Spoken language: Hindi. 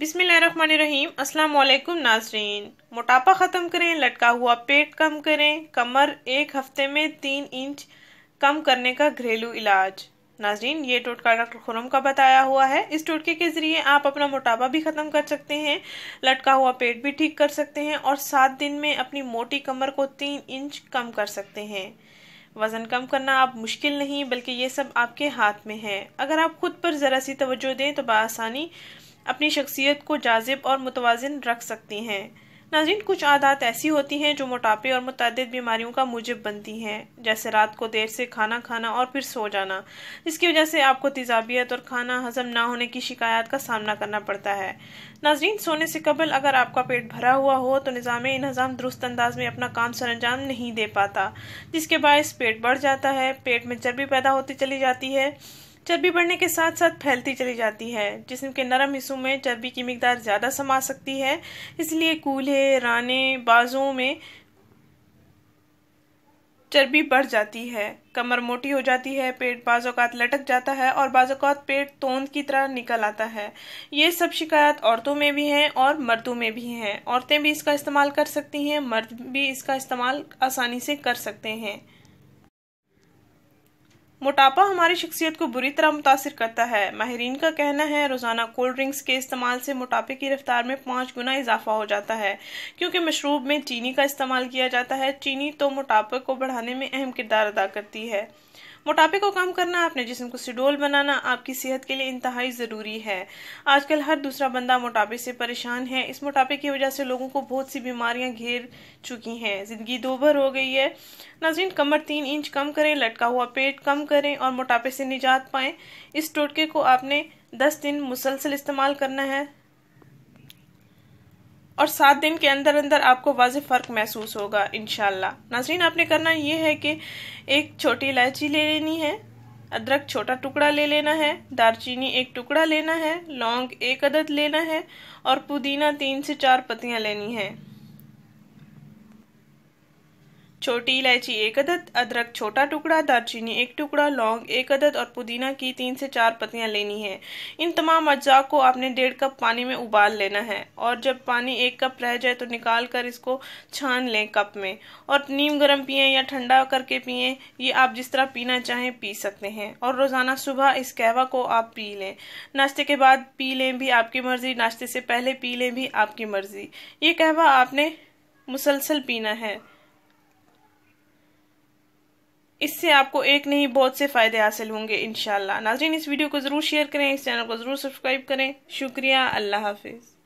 बिस्मिल्लाहिर्रहमानिर्रहीम। अस्सलाम वालेकुम नाज़रीन। मोटापा ख़त्म करें, लटका हुआ पेट कम करें, कमर 1 हफ्ते में 3 इंच कम करने का घरेलू इलाज। नाज़रीन, ये टोटका डॉक्टर खुरम का बताया हुआ है। इस टोटके के ज़रिए आप अपना मोटापा भी ख़त्म कर सकते हैं, लटका हुआ पेट भी ठीक कर सकते हैं और 7 दिन में अपनी मोटी कमर को 3 इंच कम कर सकते हैं। वज़न कम करना अब मुश्किल नहीं, बल्कि ये सब आपके हाथ में है। अगर आप खुद पर ज़रा सी तवज्जो दें तो बआसानी अपनी शख्सियत को जाज़िब और मुतवाज़िन रख सकती हैं। नाज़रीन, कुछ आदत ऐसी होती हैं जो मोटापे और मुतअद्दिद बीमारियों का मूजिब बनती हैं, जैसे रात को देर से खाना खाना और फिर सो जाना, जिसकी वजह से आपको तेज़ाबियत और खाना हजम ना होने की शिकायत का सामना करना पड़ता है। नाज़रीन, सोने से कबल अगर आपका पेट भरा हुआ हो तो निज़ाम दुरुस्त अंदाज में अपना काम सरअंजाम नहीं दे पाता, जिसके बायस पेट बढ़ जाता है, पेट में चर्बी पैदा होती चली जाती है। चर्बी बढ़ने के साथ साथ फैलती चली जाती है। जिस्म के नरम हिस्सों में चर्बी की मिकदार ज़्यादा समा सकती है, इसलिए कूल्हे, राने, बाजुओं में चर्बी बढ़ जाती है, कमर मोटी हो जाती है, पेट बाज़ औक़ात लटक जाता है और बाज़ औक़ात पेट तोंद की तरह निकल आता है। ये सब शिकायत औरतों में भी हैं और मर्दों में भी हैं। औरतें भी इसका इस्तेमाल कर सकती हैं, मर्द भी इसका इस्तेमाल आसानी से कर सकते हैं। मोटापा हमारी शख्सियत को बुरी तरह मुतासिर करता है। माहिरीन का कहना है रोज़ाना कोल्ड ड्रिंक्स के इस्तेमाल से मोटापे की रफ्तार में 5 गुना इजाफा हो जाता है, क्योंकि मशरूब में चीनी का इस्तेमाल किया जाता है। चीनी तो मोटापे को बढ़ाने में अहम किरदार अदा करती है। मोटापे को कम करना, अपने जिस्म को सुडौल बनाना आपकी सेहत के लिए इंतहाई ज़रूरी है। आजकल हर दूसरा बंदा मोटापे से परेशान है। इस मोटापे की वजह से लोगों को बहुत सी बीमारियां घेर चुकी हैं, ज़िंदगी दोभर हो गई है। नाज़रीन, कमर 3 इंच कम करें, लटका हुआ पेट कम करें और मोटापे से निजात पाएं। इस टोटके को आपने 10 दिन मुसलसल इस्तेमाल करना है और 7 दिन के अंदर अंदर आपको वाज़िह फ़र्क महसूस होगा इंशाअल्लाह। नाज़रीन, आपने करना ये है कि एक छोटी इलायची ले लेनी है, अदरक छोटा टुकड़ा ले लेना है, दालचीनी 1 टुकड़ा लेना है, लौंग 1 अदद लेना है और पुदीना 3 से 4 पत्तियां लेनी है। छोटी इलायची 1 अदद, अदरक छोटा टुकड़ा, दालचीनी 1 टुकड़ा, लौंग 1 अदद और पुदीना की 3 से 4 पत्तियां लेनी है। इन तमाम अज्जा को आपने 1.5 कप पानी में उबाल लेना है और जब पानी 1 कप रह जाए तो निकाल कर इसको छान लें कप में और नीम गर्म पिएं या ठंडा करके पिएं। ये आप जिस तरह पीना चाहें पी सकते हैं और रोज़ाना सुबह इस कहवा को आप पी लें। नाश्ते के बाद पी लें भी आपकी मर्ज़ी, नाश्ते से पहले पी लें भी आपकी मर्ज़ी। ये कहवा आपने मुसलसल पीना है। इससे आपको एक नहीं बहुत से फ़ायदे हासिल होंगे इंशाअल्लाह। नाज़रीन, इस वीडियो को ज़रूर शेयर करें, इस चैनल को ज़रूर सब्सक्राइब करें। शुक्रिया। अल्लाह हाफिज़।